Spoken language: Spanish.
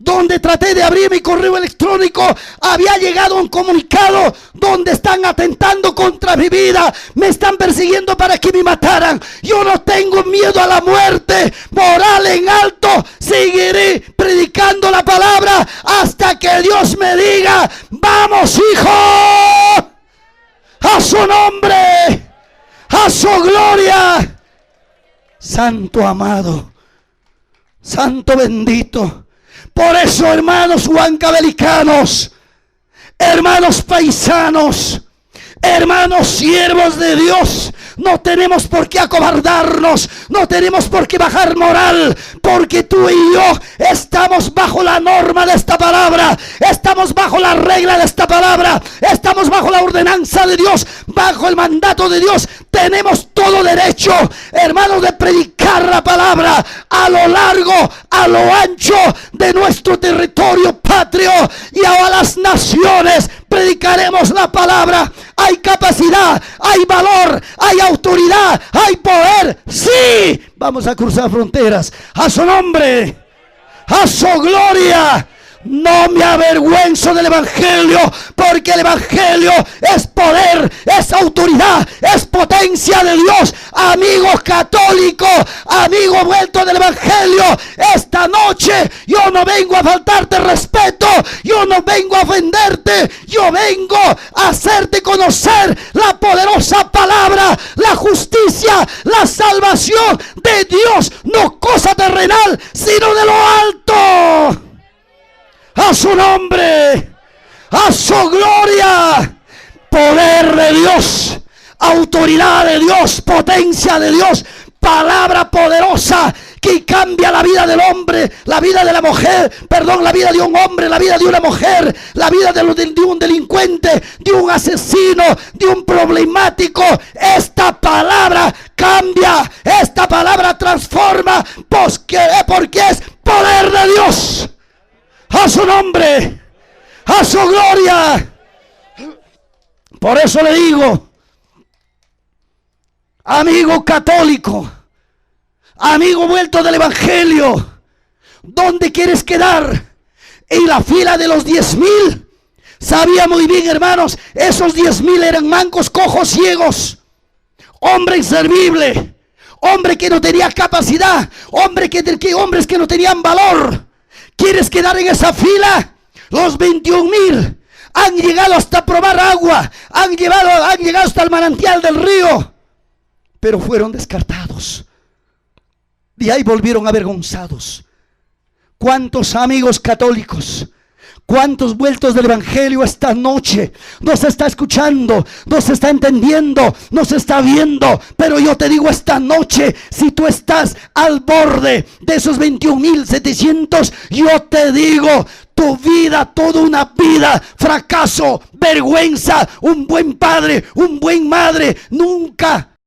donde traté de abrir mi correo electrónico, había llegado un comunicado donde están atentando contra mi vida, me están persiguiendo para que me mataran. Yo no tengo miedo a la muerte, moral en alto, seguiré predicando la palabra hasta que Dios me diga: vamos, hijo, a su nombre, a su gloria. Santo amado, santo bendito. Por eso, hermanos huancavelicanos, hermanos paisanos, hermanos siervos de Dios, no tenemos por qué acobardarnos, no tenemos por qué bajar moral, porque tú y yo estamos bajo la norma de esta palabra, estamos bajo la regla de esta palabra, estamos bajo la ordenanza de Dios, bajo el mandato de Dios. Tenemos todo derecho, hermanos, de predicar la palabra a lo largo, a lo ancho de nuestro territorio patrio y a las naciones. Predicaremos la palabra. Hay capacidad, hay valor, hay autoridad, hay poder. Sí, vamos a cruzar fronteras. A su nombre, a su gloria. No me avergüenzo del evangelio, porque el evangelio es poder, es autoridad, es potencia de Dios. Amigo católico, amigo vuelto del evangelio, esta noche yo no vengo a faltarte respeto, yo no vengo a ofenderte, yo vengo a hacerte conocer la poderosa palabra, la justicia, la salvación de Dios, no cosa terrenal, sino de lo alto. A su nombre, a su gloria, poder de Dios, autoridad de Dios, potencia de Dios, palabra poderosa que cambia la vida del hombre, la vida de la mujer, perdón, la vida de un hombre, la vida de una mujer, la vida de un delincuente, de un asesino, de un problemático. Esta palabra cambia, esta palabra transforma, porque es poder de Dios. A su nombre, a su gloria. Por eso le digo, amigo católico, amigo vuelto del evangelio, ¿dónde quieres quedar? ¿En la fila de los 10,000? Sabía muy bien, hermanos, esos 10,000 eran mancos, cojos, ciegos, hombre inservible, hombre que no tenía capacidad, hombres que no tenían valor. ¿Quieres quedar en esa fila? Los 21,000 han llegado hasta probar agua, han llegado hasta el manantial del río, pero fueron descartados. De ahí volvieron avergonzados. ¿Cuántos amigos católicos, cuántos vueltos del evangelio esta noche nos está escuchando, nos está entendiendo, nos está viendo? Pero yo te digo esta noche, si tú estás al borde de esos 21,700, yo te digo, tu vida, toda una vida, fracaso, vergüenza, un buen padre, un buen madre, nunca